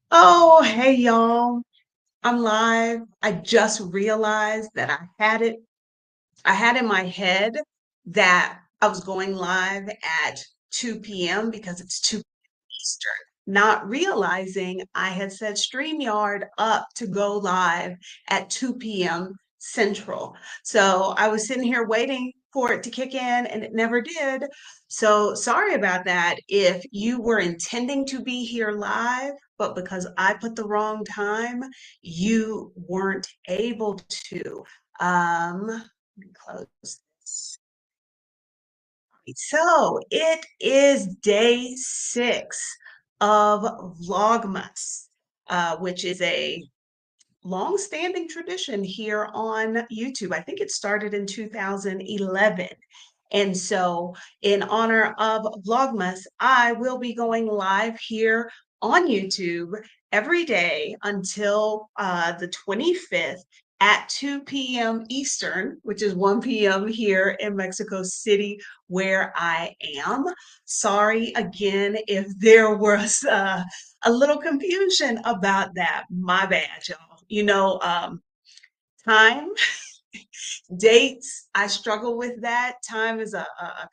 Oh, hey y'all. I'm live. I just realized that I had in my head that I was going live at 2 p.m. because it's 2 Eastern, not realizing I had set StreamYard up to go live at 2 p.m. Central. So I was sitting here waiting for it to kick in and it never did. So sorry about that. If you were intending to be here live, but because I put the wrong time, you weren't able to. Let me close this. So it is day 6 of Vlogmas, which is a long-standing tradition here on YouTube. I think it started in 2011. And so, in honor of Vlogmas, I will be going live here on YouTube every day until the 25th at 2 p.m. Eastern, which is 1 p.m. here in Mexico City, where I am. Sorry again if there was a little confusion about that. My bad, y'all. Time, dates, I struggle with that. Time is a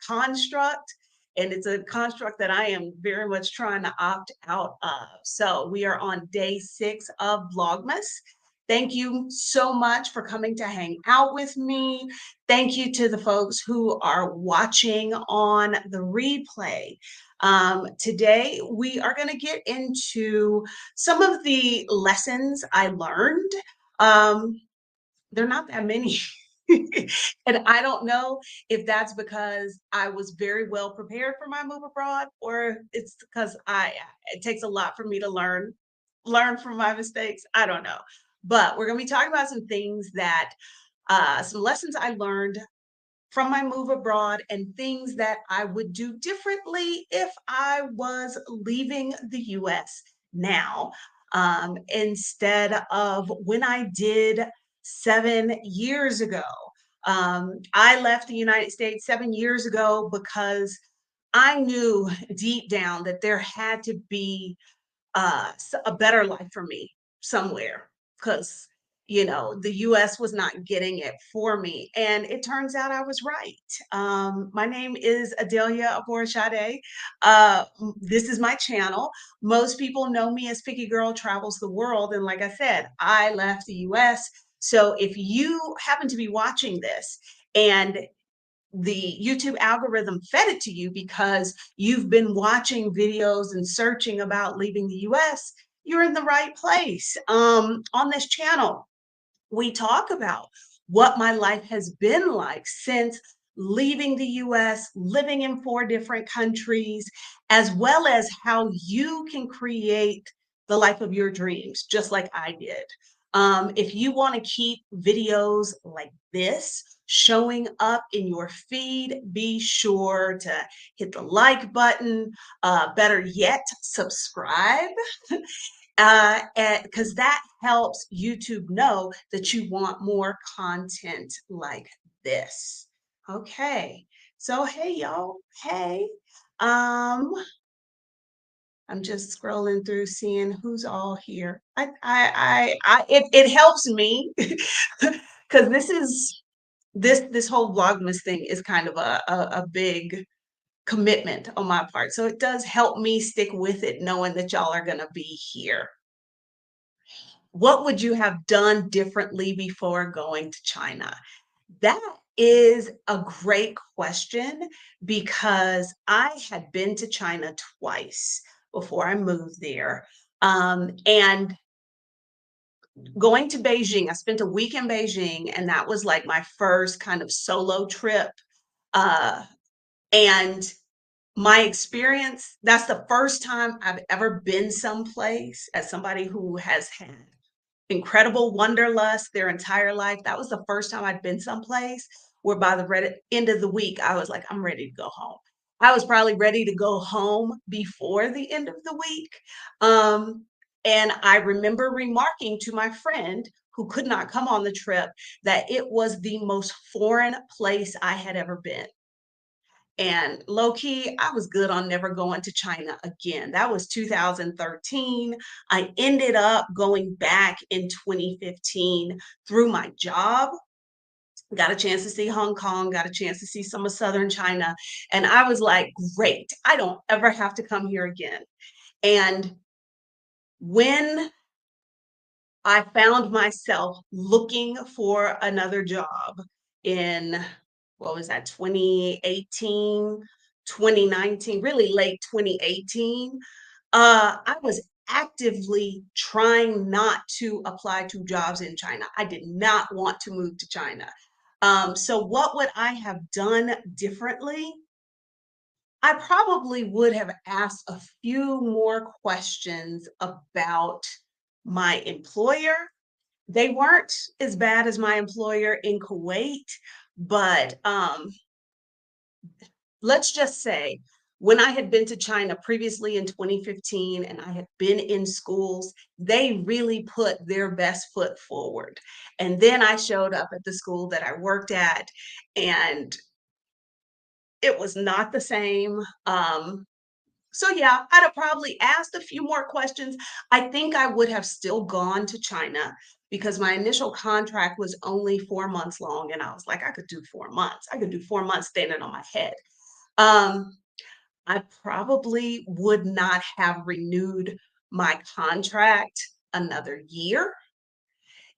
construct, and it's a construct that I am very much trying to opt out of. So we are on day 6 of Vlogmas. Thank you so much for coming to hang out with me. Thank you to the folks who are watching on the replay. Today, we are going to get into some of the lessons I learned. Um, they're not that many. And I don't know if that's because I was very well prepared for my move abroad, or it's because I it takes a lot for me to learn from my mistakes. I don't know. But we're going to be talking about some things that some lessons I learned from my move abroad and things that I would do differently if I was leaving the US now, instead of when I did 7 years ago. I left the United States 7 years ago because I knew deep down that there had to be a better life for me somewhere because the US was not getting it for me, and it turns out I was right. My name is Adelia Aborashade. This is my channel. Most people know me as Picky Girl Travels the World, and like I said, I left the US. So if you happen to be watching this and the YouTube algorithm fed it to you because you've been watching videos and searching about leaving the US, you're in the right place. On this channel, we talk about what my life has been like since leaving the US, living in 4 different countries, as well as how you can create the life of your dreams, just like I did. If you want to keep videos like this showing up in your feed, be sure to hit the like button. Better yet, subscribe. And because that helps YouTube know that you want more content like this. Okay, so hey y'all, hey. Um, I'm just scrolling through seeing who's all here. It helps me because this whole Vlogmas thing is kind of a big commitment on my part. So it does help me stick with it, knowing that y'all are gonna be here. What would you have done differently before going to China? That is a great question because I had been to China twice before I moved there. And going to Beijing, I spent a week in Beijing, and that was like my first kind of solo trip. Uh, and my experience, that's the first time I've ever been someplace as somebody who has had incredible wanderlust their entire life. That was the first time I'd been someplace where by the end of the week, I was like, I'm ready to go home. I was probably ready to go home before the end of the week. Um, and I remember remarking to my friend who could not come on the trip that it was the most foreign place I had ever been. And low key, I was good on never going to China again. That was 2013. I ended up going back in 2015 through my job. Got a chance to see Hong Kong, got a chance to see some of southern China. And I was like, great, I don't ever have to come here again. And when I found myself looking for another job in, what was that, 2018, 2019, really late 2018. I was actively trying not to apply to jobs in China. I did not want to move to China. So what would I have done differently? I probably would have asked a few more questions about my employer. They weren't as bad as my employer in Kuwait, but let's just say when I had been to China previously in 2015 and I had been in schools, they really put their best foot forward. And then I showed up at the school that I worked at, and it was not the same. So yeah, I'd have probably asked a few more questions. I think I would have still gone to China because my initial contract was only 4 months long, and I was like, I could do 4 months. I could do 4 months standing on my head. Um, I probably would not have renewed my contract another year.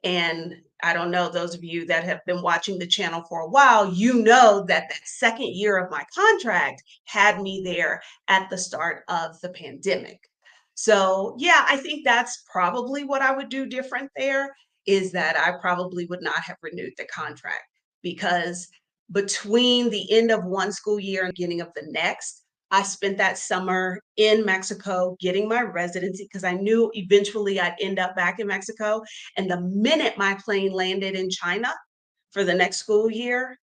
And I don't know, those of you that have been watching the channel for a while, you know that that second year of my contract had me there at the start of the pandemic. So, yeah, I think that's probably what I would do different there, is that I probably would not have renewed the contract because between the end of one school year and beginning of the next, I spent that summer in Mexico getting my residency because I knew eventually I'd end up back in Mexico. And the minute my plane landed in China for the next school year,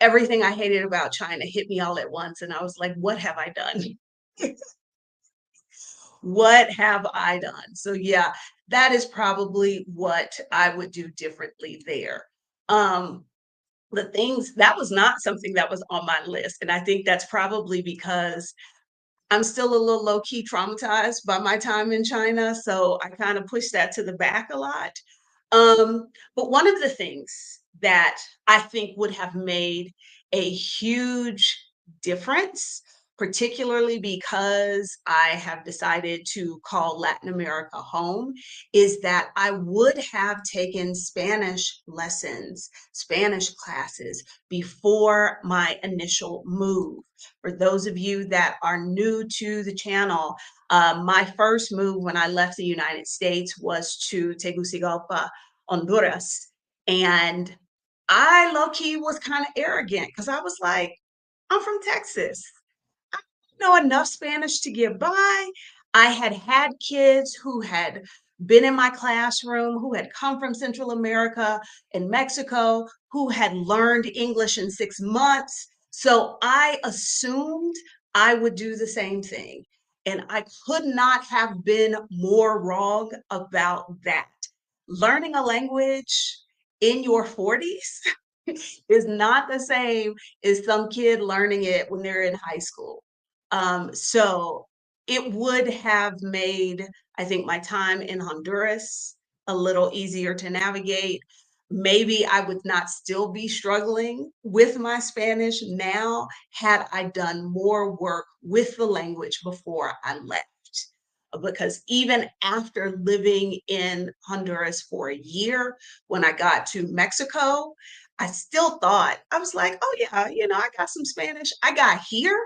everything I hated about China hit me all at once. And I was like, what have I done? What have I done? So, yeah, that is probably what I would do differently there. Um, the things that was not something that was on my list. And I think that's probably because I'm still a little low key traumatized by my time in China, so I kind of push that to the back a lot. But one of the things that I think would have made a huge difference, particularly because I have decided to call Latin America home, is that I would have taken Spanish lessons, Spanish classes before my initial move. For those of you that are new to the channel, my first move when I left the United States was to Tegucigalpa, Honduras. And I low key was kind of arrogant because I was like, I'm from Texas. I know enough Spanish to get by. I had had kids who had been in my classroom, who had come from Central America and Mexico, who had learned English in 6 months. So I assumed I would do the same thing. And I could not have been more wrong about that. Learning a language in your 40s is not the same as some kid learning it when they're in high school. So it would have made, I think, my time in Honduras a little easier to navigate. Maybe I would not still be struggling with my Spanish now had I done more work with the language before I left. Because even after living in Honduras for a year, when I got to Mexico, I still thought, I was like, oh yeah, I got some Spanish. I got here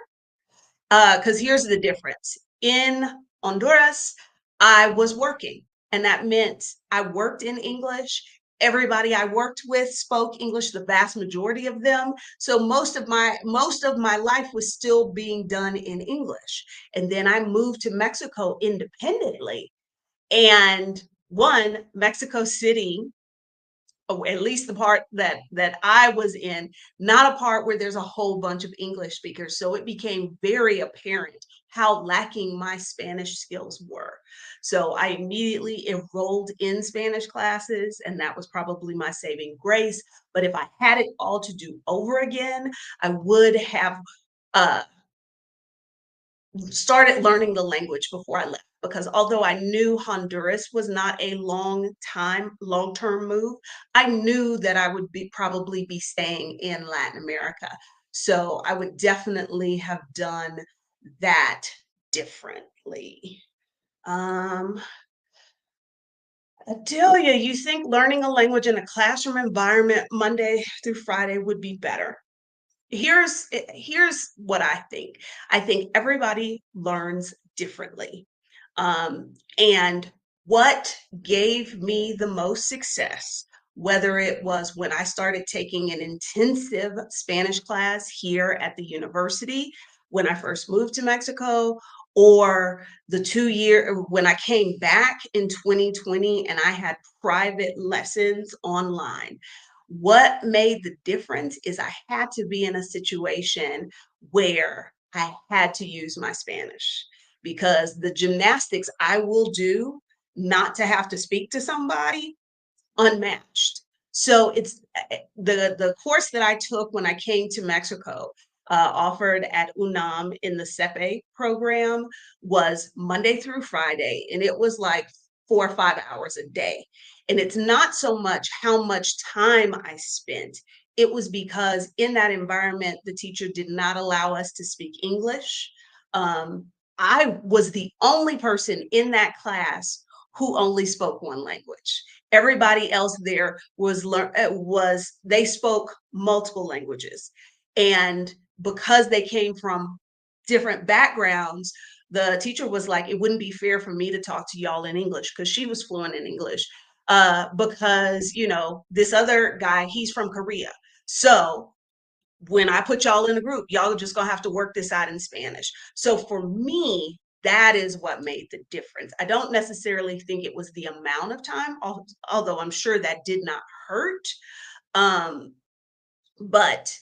because here's the difference. In Honduras, I was working, and that meant I worked in English. Everybody I worked with spoke English, the vast majority of them. So most of my life was still being done in English. And then I moved to Mexico independently. And one, Mexico City, or at least the part that I was in, not a part where there's a whole bunch of English speakers. So it became very apparent how lacking my Spanish skills were. So I immediately enrolled in Spanish classes, and that was probably my saving grace. But if I had it all to do over again, I would have uh, started learning the language before I left because although I knew Honduras was not a long-term move, I knew that I would be probably be staying in Latin America. So I would definitely have done that differently. Um, Adelia, you think learning a language in a classroom environment Monday through Friday would be better? Here's what I think. I think everybody learns differently. And what gave me the most success, whether it was when I started taking an intensive Spanish class here at the university when I first moved to Mexico, or the 2 year when I came back in 2020 and I had private lessons online. What made the difference is I had to be in a situation where I had to use my Spanish because the gymnastics I will do not to have to speak to somebody unmatched. So it's the course that I took when I came to Mexico, offered at UNAM in the CEPE program, was Monday through Friday, and it was like 4 or 5 hours a day. And it's not so much how much time I spent. It was because in that environment, the teacher did not allow us to speak English. Um, I was the only person in that class who only spoke one language. Everybody else there was they spoke multiple languages. And because they came from different backgrounds, the teacher was like, it wouldn't be fair for me to talk to y'all in English because she was fluent in English. Because, this other guy, he's from Korea. So when I put y'all in a group, y'all are just gonna have to work this out in Spanish. So for me, that is what made the difference. I don't necessarily think it was the amount of time, although I'm sure that did not hurt. Um, but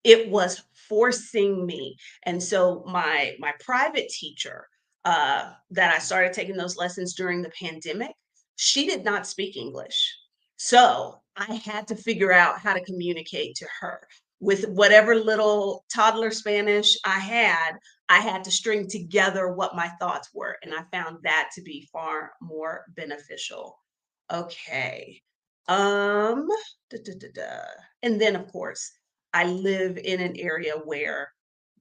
it was forcing me. And so my private teacher, that I started taking those lessons during the pandemic, she did not speak English. So I had to figure out how to communicate to her with whatever little toddler Spanish I had to string together what my thoughts were, and I found that to be far more beneficial. Okay. um da, da, da, da. And then, of course, I live in an area where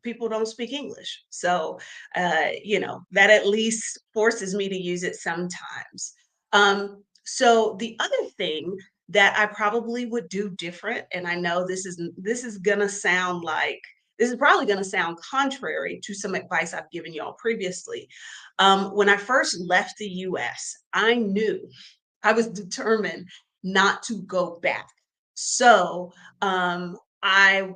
people don't speak English. So, that at least forces me to use it sometimes. So the other thing that I probably would do different, and I know this is probably gonna sound contrary to some advice I've given y'all previously. When I first left the US, I was determined not to go back. So, I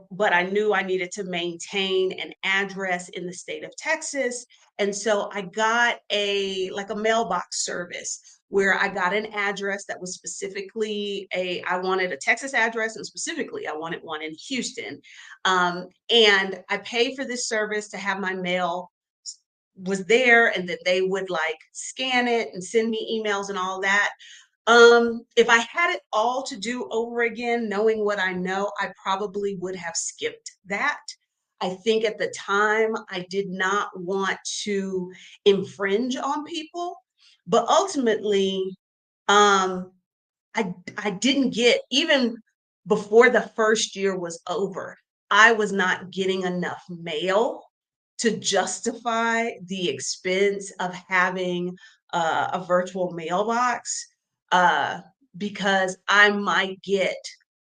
knew I needed to maintain an address in the state of Texas. And so I got a mailbox service where I got an address that was I wanted a Texas address, and specifically I wanted one in Houston. And I paid for this service to have my mail was there, and that they would like scan it and send me emails and all that. If I had it all to do over again, knowing what I know, I probably would have skipped that. I think at the time I did not want to infringe on people, but ultimately, um, I didn't get even before the first year was over, I was not getting enough mail to justify the expense of having a virtual mailbox, uh, because I might get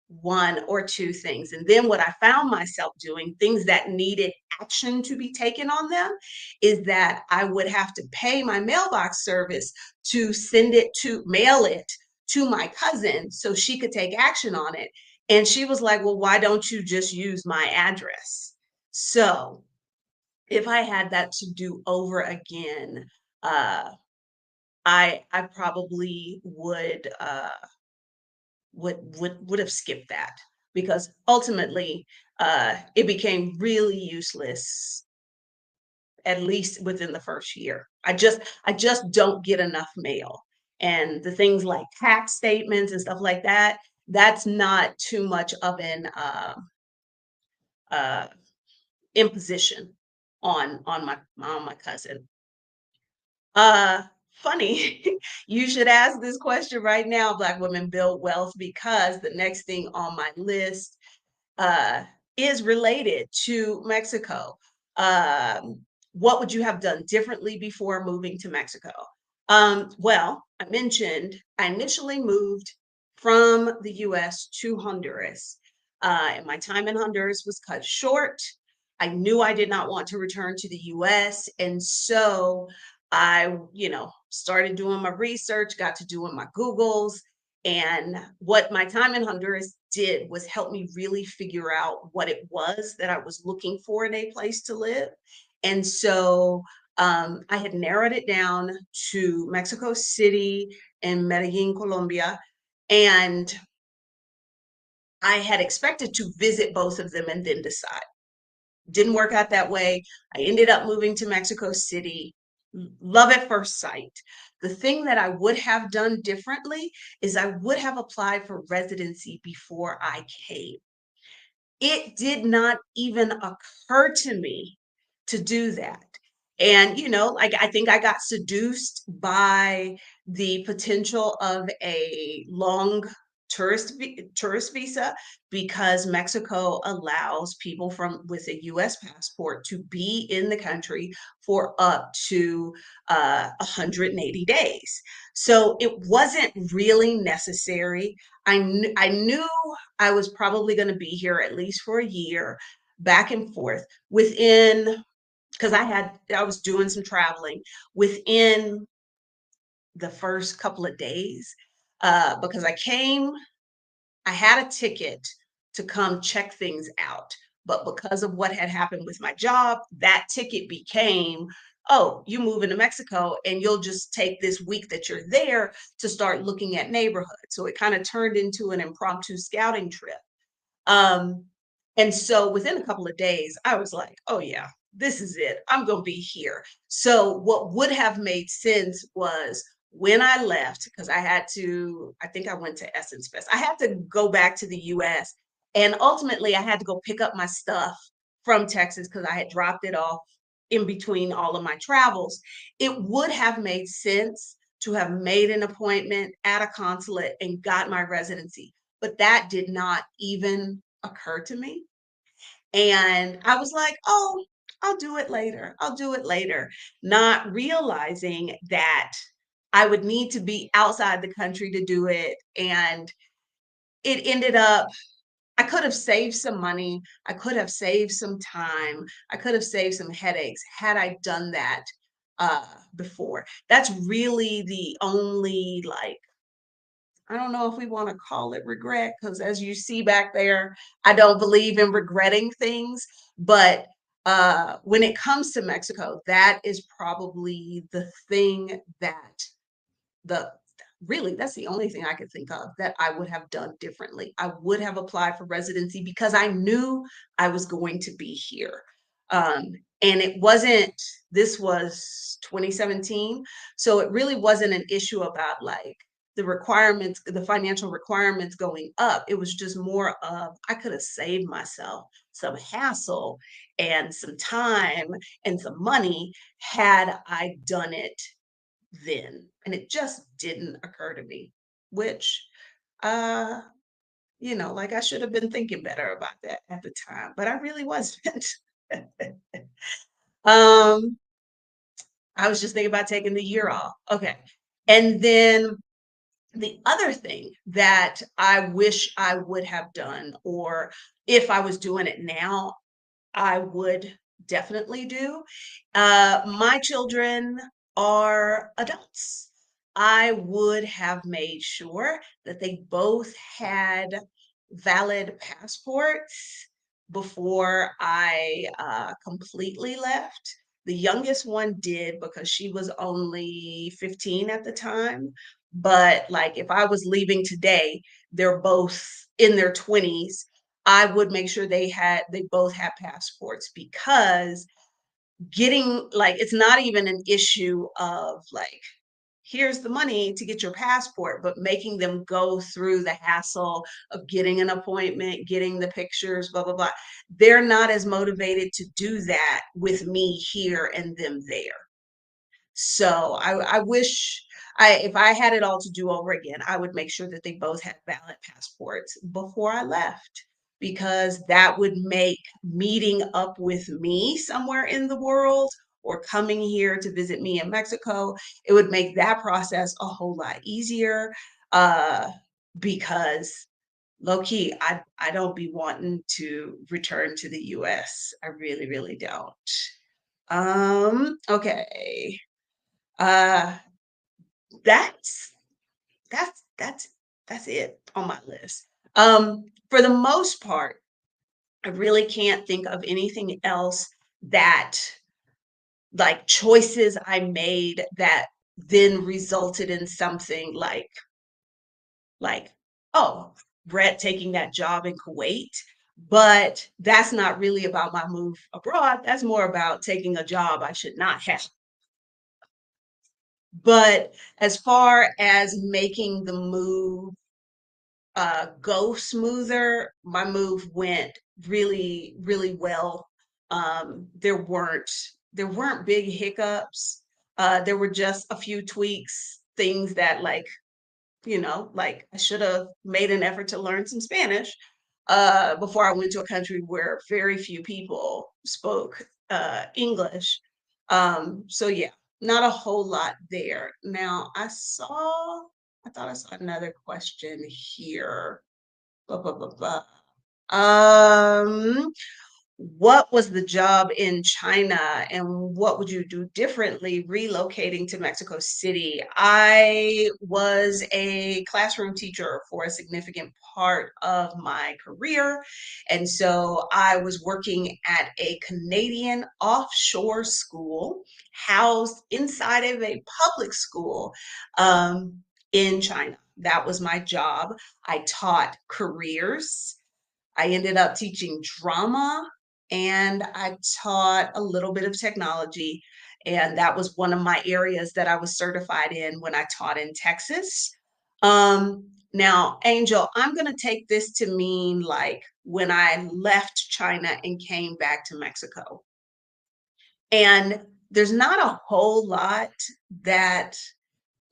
one or two things. And then what I found myself doing, things that needed action to be taken on them, is that I would have to pay my mailbox service to mail it to my cousin so she could take action on it. And she was like, well, why don't you just use my address? So if I had that to do over again, uh, I probably would have skipped that because ultimately, it became really useless, at least within the first year. I just don't get enough mail. And the things like tax statements and stuff like that, that's not too much of an uh imposition on my cousin. Uh, Funny, you should ask this question right now, Black women build wealth, because the next thing on my list uh, is related to Mexico. What would you have done differently before moving to Mexico? Well, I mentioned I initially moved from the US to Honduras, and my time in Honduras was cut short. I knew I did not want to return to the US, and so I, started doing my research, got to doing my Googles, and what my time in Honduras did was help me really figure out what it was that I was looking for in a place to live. And so I had narrowed it down to Mexico City and Medellin, Colombia. And I had expected to visit both of them and then decide. Didn't work out that way. I ended up moving to Mexico City. Love at first sight. The thing that I would have done differently is I would have applied for residency before I came. It did not even occur to me to do that. And, like, I think I got seduced by the potential of a long tourist visa, because Mexico allows people from with a US passport to be in the country for up to 180 days. So it wasn't really necessary. I knew I was probably going to be here at least for a year, back and forth within, because I was doing some traveling within the first couple of days, because I had a ticket to come check things out. But because of what had happened with my job, that ticket became, oh, you move into Mexico and you'll just take this week that you're there to start looking at neighborhoods. So it kind of turned into an impromptu scouting trip. Um, and so within a couple of days, I was like, oh, yeah, this is it. I'm going to be here. So what would have made sense was when I left, because I think I went to Essence Fest. I had to go back to the US. And ultimately, I had to go pick up my stuff from Texas because I had dropped it off in between all of my travels. It would have made sense to have made an appointment at a consulate and got my residency, but that did not even occur to me. And I was like, oh, I'll do it later. I'll do it later, not realizing that I would need to be outside the country to do it. And it ended up, I could have saved some money. I could have saved some time. I could have saved some headaches had I done that before. That's really the only, like, I don't know if we want to call it regret, because as you see back there, I don't believe in regretting things. But when it comes to Mexico, that is probably the thing that the really, that's the only thing I could think of that I would have done differently. I would have applied for residency because I knew I was going to be here. Um, and it wasn't, this was 2017. So it really wasn't an issue about, like, the requirements, the financial requirements going up. It was just more of, I could have saved myself some hassle and some time and some money had I done it then. And it just didn't occur to me, which, uh, like, I should have been thinking better about that at the time, but I really wasn't. um, I was just thinking about taking the year off. Okay. And then the other thing that I wish I would have done, or if I was doing it now, I would definitely do. My children are adults. I would have made sure that they both had valid passports before I completely left. The youngest one did because she was only 15 at the time. But, like, if I was leaving today, they're both in their 20s. I would make sure they both had passports, because getting, like, it's not even an issue of, like, here's the money to get your passport, but making them go through the hassle of getting an appointment, getting the pictures, blah, blah, blah. They're not as motivated to do that with me here and them there. So I wish if I had it all to do over again, I would make sure that they both had valid passports before I left, because that would make meeting up with me somewhere in the world or coming here to visit me in Mexico, it would make that process a whole lot easier. Uh, because low key, I don't be wanting to return to the US. I really, really don't. Okay. Uh, that's that's that's that's it on my list. For the most part, I really can't think of anything else that like choices I made that then resulted in something like oh, Brett taking that job in Kuwait. But that's not really about my move abroad. That's more about taking a job I should not have. But as far as making the move go smoother, my move went really, really well. There weren't big hiccups. There were just a few tweaks, things that like I should have made an effort to learn some Spanish before I went to a country where very few people spoke English. So yeah, not a whole lot there. Now I thought I saw another question here. Blah, blah, blah, blah. Um, what was the job in China and what would you do differently relocating to Mexico City? I was a classroom teacher for a significant part of my career. And so I was working at a Canadian offshore school housed inside of a public school in China. That was my job. I taught careers. I ended up teaching drama and I taught a little bit of technology. And that was one of my areas that I was certified in when I taught in Texas. Now, Angel, I'm going to take this to mean like when I left China and came back to Mexico. And there's not a whole lot that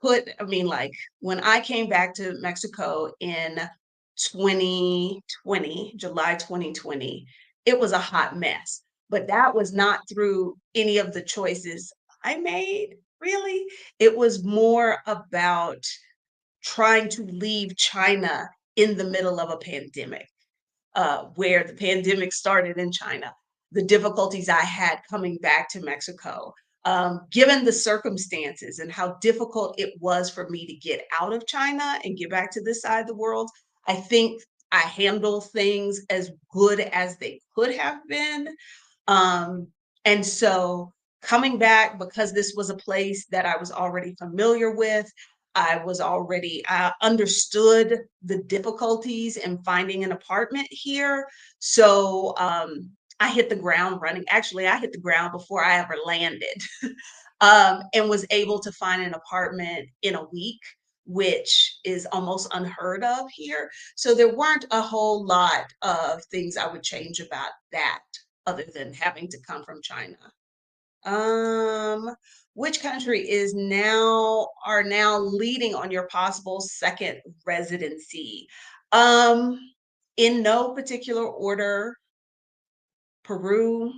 I mean, like when I came back to Mexico in 2020, July 2020, it was a hot mess. But that was not through any of the choices I made, really. It was more about trying to leave China in the middle of a pandemic, where the pandemic started in China, the difficulties I had coming back to Mexico, given the circumstances and how difficult it was for me to get out of China and get back to this side of the world. I think I handle things as good as they could have been. Um, and so coming back, because this was a place that I was already familiar with, I understood the difficulties in finding an apartment here. So I hit the ground running. Actually, I hit the ground before I ever landed, and was able to find an apartment in a week, which is almost unheard of here. So there weren't a whole lot of things I would change about that other than having to come from China. Um, which country are now leading on your possible second residency? Um, in no particular order, Peru,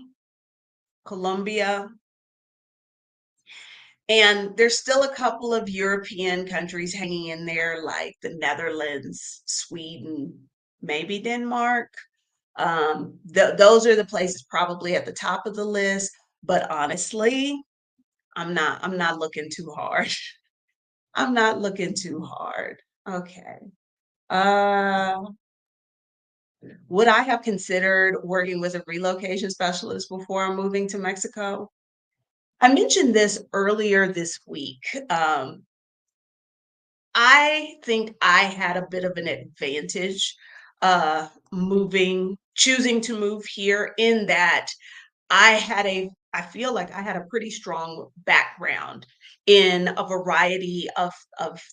Colombia, and there's still a couple of European countries hanging in there, like the Netherlands, Sweden, maybe Denmark. Those are the places probably at the top of the list. But honestly, I'm not looking too hard. I'm not looking too hard. Okay. Uh, would I have considered working with a relocation specialist before moving to Mexico? I mentioned this earlier this week. I think I had a bit of an advantage choosing to move here in that I feel like I had a pretty strong background in a variety of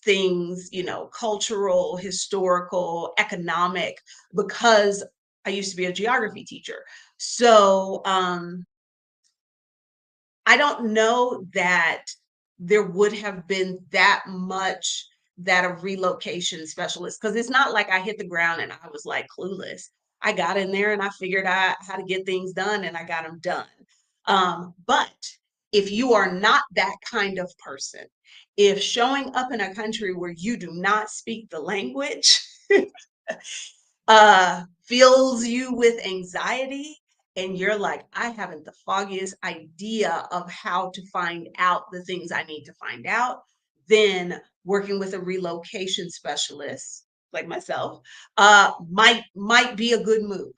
things, you know, cultural, historical, economic, because I used to be a geography teacher. So, I don't know that there would have been that much that a relocation specialist, because it's not like I hit the ground and I was like clueless. I got in there and I figured out how to get things done and I got them done. But if you are not that kind of person, if showing up in a country where you do not speak the language fills you with anxiety and you're like, I haven't the foggiest idea of how to find out the things I need to find out, then working with a relocation specialist like myself might be a good move.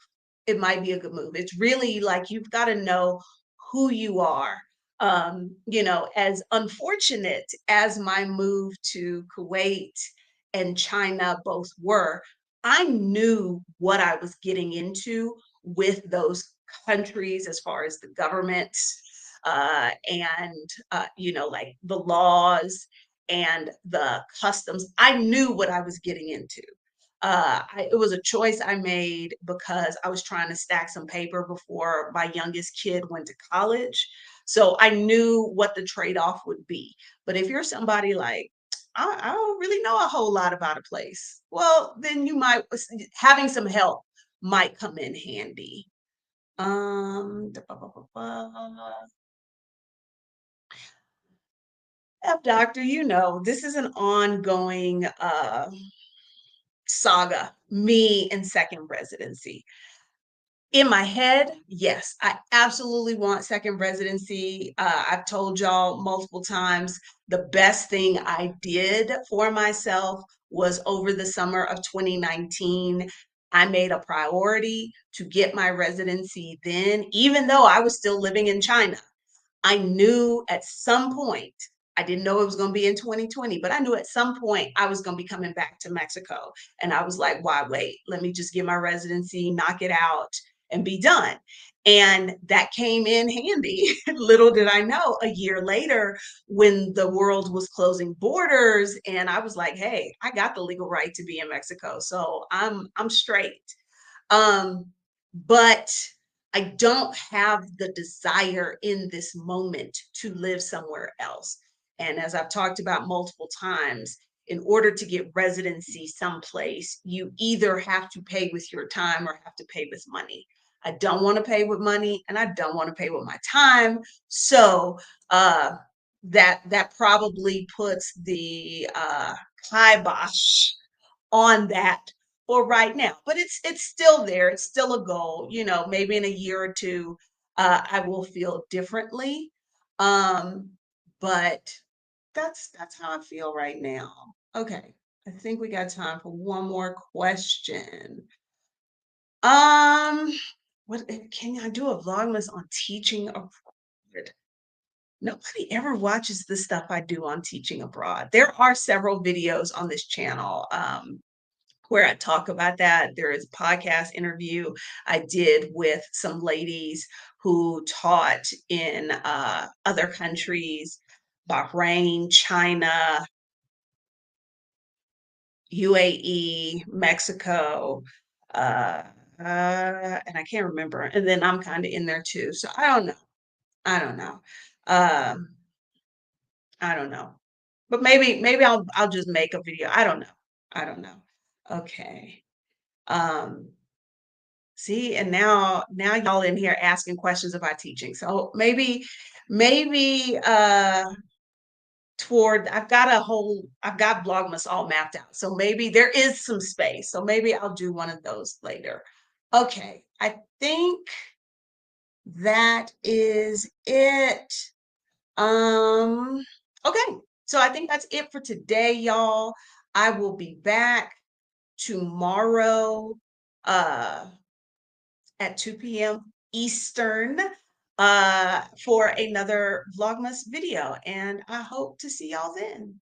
It might be a good move. It's really like you've got to know who you are. You know, as unfortunate as my move to Kuwait and China both were, I knew what I was getting into with those countries as far as the government and you know, like the laws and the customs. I knew what I was getting into. It was a choice I made because I was trying to stack some paper before my youngest kid went to college. So I knew what the trade-off would be. But if you're somebody like, I don't really know a whole lot about a place. Well, then you might having some help might come in handy. Da ba ba ba ba. Doctor, you know, this is an ongoing saga, me and second residency. In my head, yes, I absolutely want second residency. I've told y'all multiple times the best thing I did for myself was over the summer of 2019. I made a priority to get my residency then, even though I was still living in China. I knew at some point, I didn't know it was going to be in 2020, but I knew at some point I was going to be coming back to Mexico. And I was like, why wait? Let me just get my residency, knock it out, and be done. And that came in handy. Little did I know, a year later, when the world was closing borders, and I was like, hey, I got the legal right to be in Mexico. So I'm straight. Um, but I don't have the desire in this moment to live somewhere else. And as I've talked about multiple times, in order to get residency someplace, you either have to pay with your time or have to pay with money. I don't want to pay with money and I don't want to pay with my time. So that probably puts the kibosh on that for right now. But it's still there. It's still a goal. You know, maybe in a year or two, I will feel differently. Um, but that's how I feel right now. Okay, I think we got time for one more question. Um, can I do a vlogmas on teaching abroad? Nobody ever watches the stuff I do on teaching abroad. There are several videos on this channel. Where I talk about that. There is a podcast interview I did with some ladies who taught in other countries, Bahrain, China, UAE, Mexico, and I can't remember. And then I'm kind of in there too. So I don't know. I don't know. Um, I don't know. But maybe I'll just make a video. I don't know. I don't know. Okay. Um, See, and now y'all in here asking questions about teaching. So maybe toward I've got Vlogmas all mapped out. So maybe there is some space. So maybe I'll do one of those later. Okay, I think that is it. Um okay. So I think that's it for today, y'all. I will be back tomorrow. At 2 p.m. Eastern for another Vlogmas video. And I hope to see y'all then.